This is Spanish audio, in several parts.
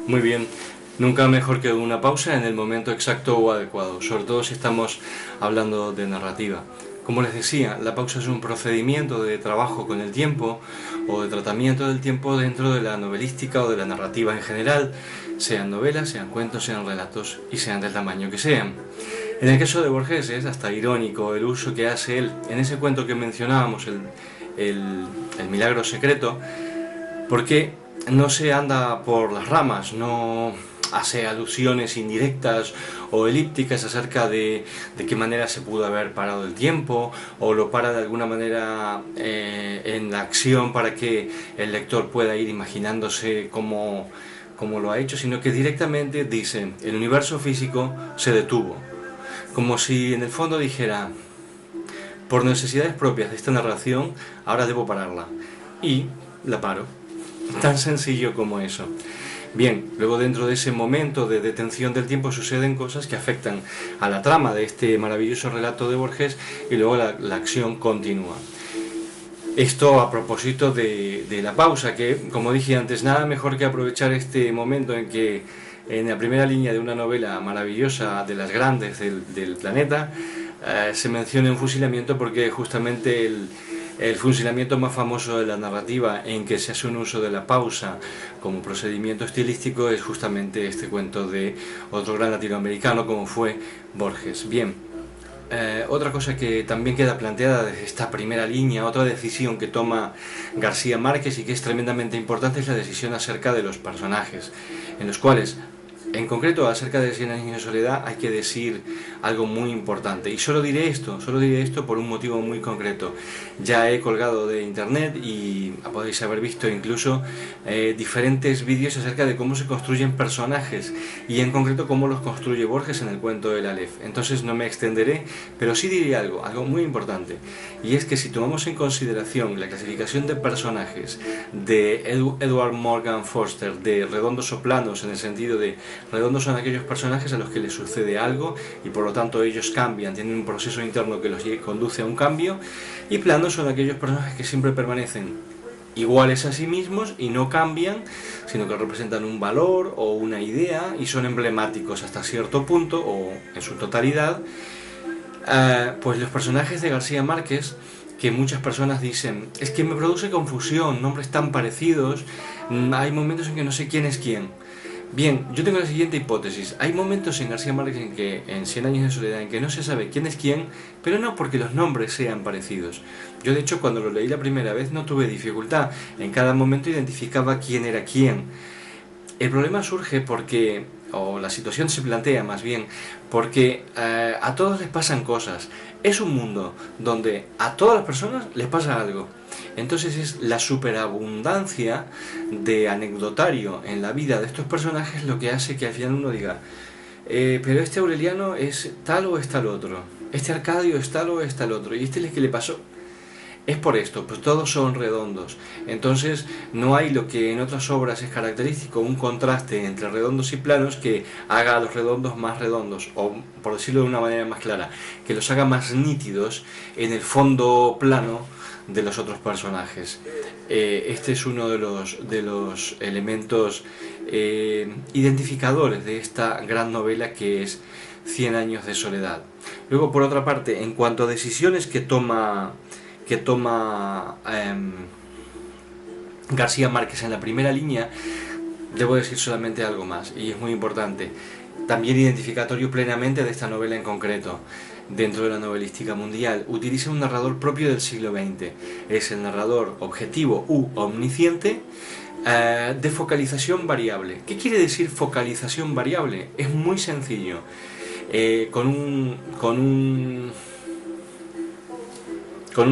Muy bien, nunca mejor que una pausa en el momento exacto o adecuado, sobre todo si estamos hablando de narrativa. Como les decía, la pausa es un procedimiento de trabajo con el tiempo o de tratamiento del tiempo dentro de la novelística o de la narrativa en general, sean novelas, sean cuentos, sean relatos y sean del tamaño que sean. En el caso de Borges es hasta irónico el uso que hace él en ese cuento que mencionábamos, el milagro secreto, porque no se anda por las ramas, no hace alusiones indirectas o elípticas acerca de qué manera se pudo haber parado el tiempo, o lo para de alguna manera en la acción para que el lector pueda ir imaginándose cómo lo ha hecho, sino que directamente dice: el universo físico se detuvo, como si en el fondo dijera: por necesidades propias de esta narración, ahora debo pararla. Y la paro. Tan sencillo como eso. Bien, luego dentro de ese momento de detención del tiempo suceden cosas que afectan a la trama de este maravilloso relato de Borges, y luego la acción continúa. Esto a propósito de la pausa, que como dije antes, nada mejor que aprovechar este momento en que en la primera línea de una novela maravillosa, de las grandes del planeta, se menciona un fusilamiento, porque justamente el fusilamiento más famoso de la narrativa en que se hace un uso de la pausa como procedimiento estilístico es justamente este cuento de otro gran latinoamericano como fue Borges. Bien, otra cosa que también queda planteada desde esta primera línea, otra decisión que toma García Márquez y que es tremendamente importante, es la decisión acerca de los personajes, en los cuales, en concreto acerca de Cien años de soledad, hay que decir algo muy importante. Y solo diré esto por un motivo muy concreto. Ya he colgado de internet y podéis haber visto incluso diferentes vídeos acerca de cómo se construyen personajes, y en concreto cómo los construye Borges en el cuento del Aleph. Entonces no me extenderé, pero sí diré algo muy importante. Y es que si tomamos en consideración la clasificación de personajes de Edward Morgan Foster, de redondos o planos, en el sentido de redondos son aquellos personajes a los que les sucede algo y por lo tanto ellos cambian, tienen un proceso interno que los conduce a un cambio, y planos son aquellos personajes que siempre permanecen iguales a sí mismos y no cambian, sino que representan un valor o una idea y son emblemáticos hasta cierto punto o en su totalidad. Pues los personajes de García Márquez, que muchas personas dicen: es que me produce confusión, nombres tan parecidos, hay momentos en que no sé quién es quién. Bien, yo tengo la siguiente hipótesis: hay momentos en García Márquez en Cien años de soledad en que no se sabe quién es quién, pero no porque los nombres sean parecidos. Yo de hecho cuando lo leí la primera vez no tuve dificultad, en cada momento identificaba quién era quién. El problema surge porque, o la situación se plantea más bien, porque a todos les pasan cosas. Es un mundo donde a todas las personas les pasa algo. Entonces es la superabundancia de anecdotario en la vida de estos personajes lo que hace que al final uno diga: pero este Aureliano es tal o es tal otro, este Arcadio es tal o es tal otro, y este es que le pasó. Es por esto, pues todos son redondos. Entonces no hay lo que en otras obras es característico, un contraste entre redondos y planos que haga a los redondos más redondos, o por decirlo de una manera más clara, que los haga más nítidos en el fondo plano de los otros personajes. Este es uno de los elementos identificadores de esta gran novela que es Cien años de soledad. Luego, por otra parte, en cuanto a decisiones que toma García Márquez en la primera línea, debo decir solamente algo más, y es muy importante, también identificatorio plenamente de esta novela en concreto. Dentro de la novelística mundial utiliza un narrador propio del siglo XX. Es el narrador objetivo u omnisciente, de focalización variable. ¿Qué quiere decir focalización variable? Es muy sencillo. Con un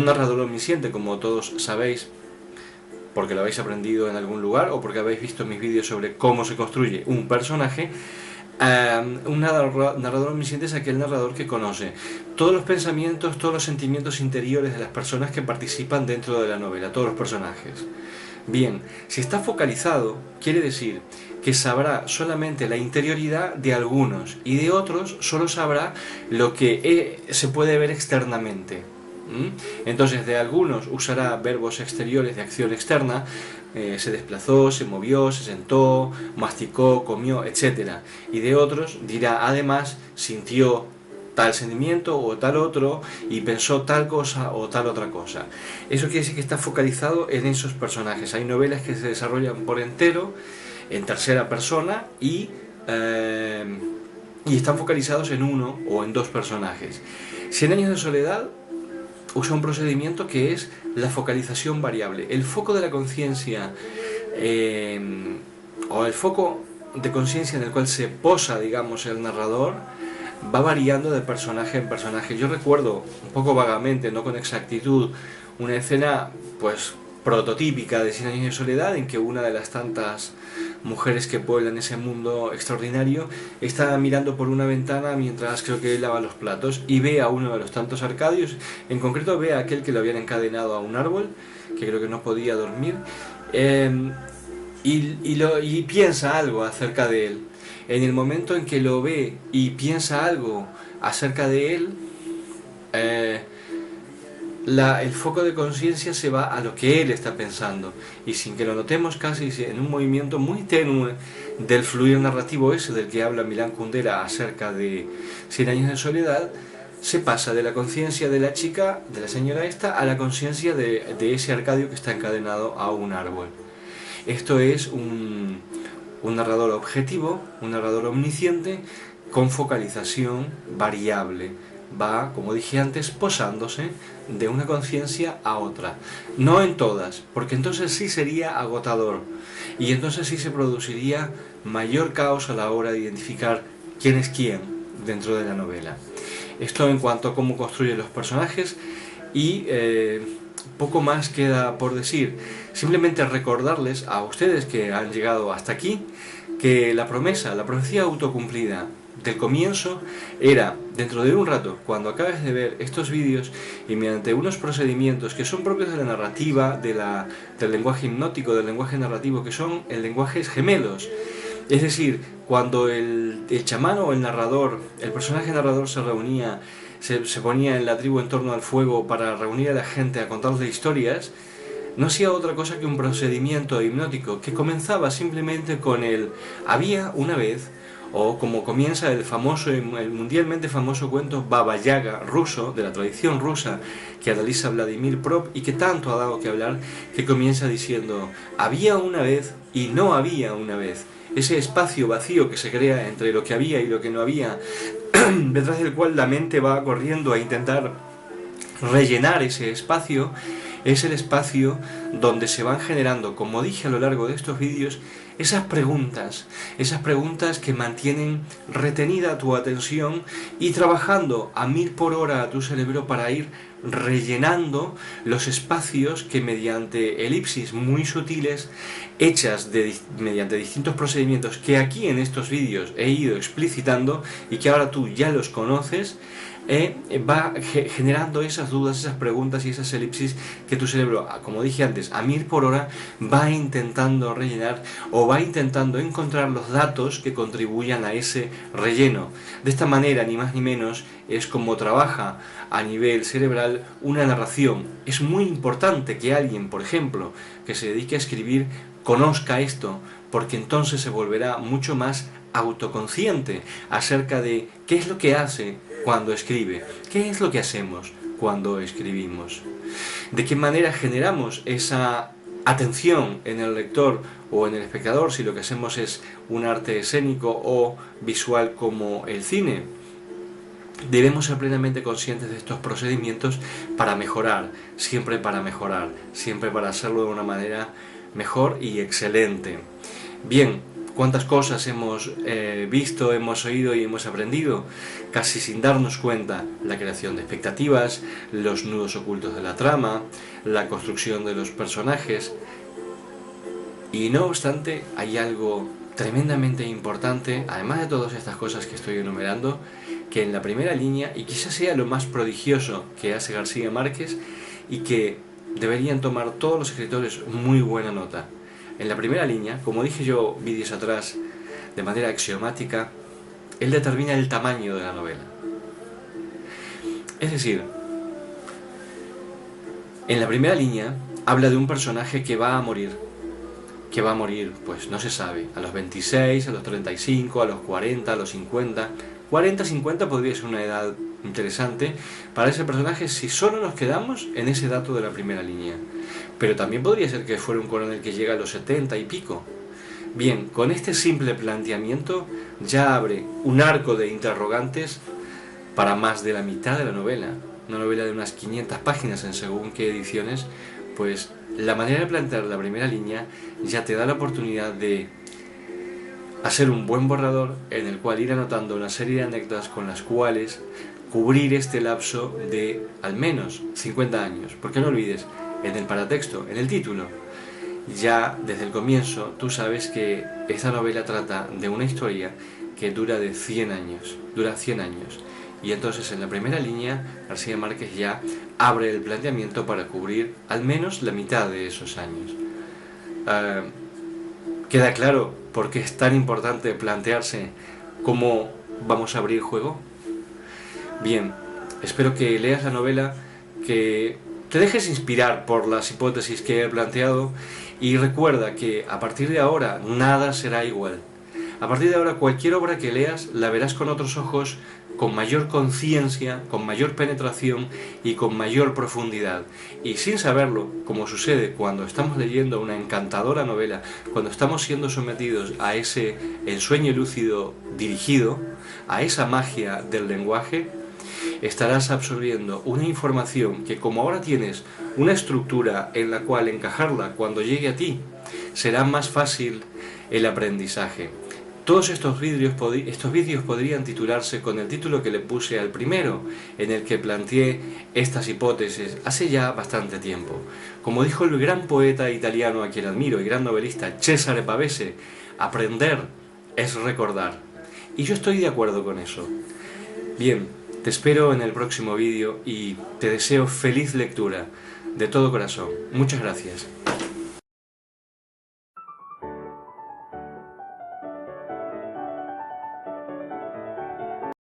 narrador omnisciente, como todos sabéis, porque lo habéis aprendido en algún lugar o porque habéis visto mis vídeos sobre cómo se construye un personaje, un narrador omnisciente es aquel narrador que conoce todos los pensamientos, todos los sentimientos interiores de las personas que participan dentro de la novela, todos los personajes. Bien, si está focalizado, quiere decir que sabrá solamente la interioridad de algunos, y de otros solo sabrá lo que se puede ver externamente. Entonces, de algunos usará verbos exteriores de acción externa, se desplazó, se movió, se sentó, masticó, comió, etc. Y de otros dirá además sintió tal sentimiento o tal otro y pensó tal cosa o tal otra cosa. Eso quiere decir que está focalizado en esos personajes. Hay novelas que se desarrollan por entero en tercera persona y están focalizados en uno o en dos personajes. Cien años de soledad usa un procedimiento que es la focalización variable. El foco de la conciencia o el foco de conciencia en el cual se posa, digamos, el narrador va variando de personaje en personaje. Yo recuerdo un poco vagamente, no con exactitud, una escena pues prototípica de Cien años de soledad en que una de las tantas mujeres que pueblan ese mundo extraordinario está mirando por una ventana mientras creo que lava los platos y ve a uno de los tantos arcadios, en concreto ve a aquel que lo habían encadenado a un árbol, que creo que no podía dormir, y piensa algo acerca de él. En el momento en que lo ve y piensa algo acerca de él, el foco de conciencia se va a lo que él está pensando y sin que lo notemos casi en un movimiento muy tenue del fluir narrativo ese del que habla Milán Kundera acerca de Cien años de soledad, se pasa de la conciencia de la chica, de la señora esta, a la conciencia de ese Arcadio que está encadenado a un árbol. Esto es un narrador objetivo, un narrador omnisciente con focalización variable. Va, como dije antes, posándose de una conciencia a otra. No en todas, porque entonces sí sería agotador y entonces sí se produciría mayor caos a la hora de identificar quién es quién dentro de la novela. Esto en cuanto a cómo construye los personajes y poco más queda por decir. Simplemente recordarles a ustedes que han llegado hasta aquí que la profecía autocumplida del comienzo era, dentro de un rato, cuando acabes de ver estos vídeos y mediante unos procedimientos que son propios de la narrativa, del lenguaje hipnótico, del lenguaje narrativo, que son el lenguajes gemelos. Es decir, cuando el chamán o el narrador, el personaje narrador se reunía, se ponía en la tribu en torno al fuego para reunir a la gente a contarles historias, no hacía otra cosa que un procedimiento hipnótico que comenzaba simplemente con el había una vez, o como comienza el mundialmente famoso cuento Baba Yaga ruso, de la tradición rusa, que analiza Vladimir Prop y que tanto ha dado que hablar, que comienza diciendo había una vez y no había una vez. Ese espacio vacío que se crea entre lo que había y lo que no había, detrás del cual la mente va corriendo a intentar rellenar ese espacio, es el espacio donde se van generando, como dije a lo largo de estos vídeos, esas preguntas que mantienen retenida tu atención y trabajando a 1000 por hora a tu cerebro para ir rellenando los espacios que mediante elipsis muy sutiles hechas mediante distintos procedimientos que aquí en estos vídeos he ido explicitando y que ahora tú ya los conoces, va generando esas dudas, esas preguntas y esas elipsis que tu cerebro, como dije antes, a 1000 por hora va intentando rellenar o va intentando encontrar los datos que contribuyan a ese relleno. De esta manera, ni más ni menos, es como trabaja a nivel cerebral una narración. Es muy importante que alguien, por ejemplo, que se dedique a escribir, conozca esto, porque entonces se volverá mucho más autoconsciente acerca de qué es lo que hace cuando escribe, qué es lo que hacemos cuando escribimos, de qué manera generamos esa atención en el lector o en el espectador si lo que hacemos es un arte escénico o visual como el cine. Debemos ser plenamente conscientes de estos procedimientos para mejorar, siempre para hacerlo de una manera mejor y excelente. Bien, ¿cuántas cosas hemos visto, hemos oído y hemos aprendido? Casi sin darnos cuenta, la creación de expectativas, los nudos ocultos de la trama, la construcción de los personajes. Y no obstante, hay algo tremendamente importante, además de todas estas cosas que estoy enumerando, que en la primera línea, y quizás sea lo más prodigioso que hace García Márquez, y que deberían tomar todos los escritores muy buena nota. En la primera línea, como dije yo vídeos atrás, de manera axiomática, él determina el tamaño de la novela. Es decir, En la primera línea habla de un personaje que va a morir. Que va a morir, pues no se sabe, a los 26, a los 35, a los 40, a los 50. 40, 50 podría ser una edad interesante para ese personaje si solo nos quedamos en ese dato de la primera línea. Pero también podría ser que fuera un coronel que llega a los 70 y pico. Bien, con este simple planteamiento ya abre un arco de interrogantes para más de la mitad de la novela. Una novela de unas 500 páginas en según qué ediciones, pues la manera de plantear la primera línea ya te da la oportunidad de hacer un buen borrador en el cual ir anotando una serie de anécdotas con las cuales cubrir este lapso de al menos 50 años. Porque no olvides, en el paratexto, en el título, ya desde el comienzo tú sabes que esta novela trata de una historia que dura 100 años. Y entonces en la primera línea García Márquez ya abre el planteamiento para cubrir al menos la mitad de esos años. ¿Queda claro por qué es tan importante plantearse cómo vamos a abrir el juego? Bien, espero que leas la novela, que te dejes inspirar por las hipótesis que he planteado y recuerda que a partir de ahora nada será igual. A partir de ahora cualquier obra que leas la verás con otros ojos, con mayor conciencia, con mayor penetración y con mayor profundidad. Y sin saberlo, como sucede cuando estamos leyendo una encantadora novela, cuando estamos siendo sometidos a ese ensueño lúcido dirigido, a esa magia del lenguaje, estarás absorbiendo una información que, como ahora tienes una estructura en la cual encajarla cuando llegue a ti, será más fácil el aprendizaje. Todos estos vídeos podrían titularse con el título que le puse al primero, en el que planteé estas hipótesis hace ya bastante tiempo. Como dijo el gran poeta italiano a quien admiro y gran novelista Cesare Pavese, aprender es recordar. Y yo estoy de acuerdo con eso. Bien, te espero en el próximo vídeo y te deseo feliz lectura. De todo corazón. Muchas gracias.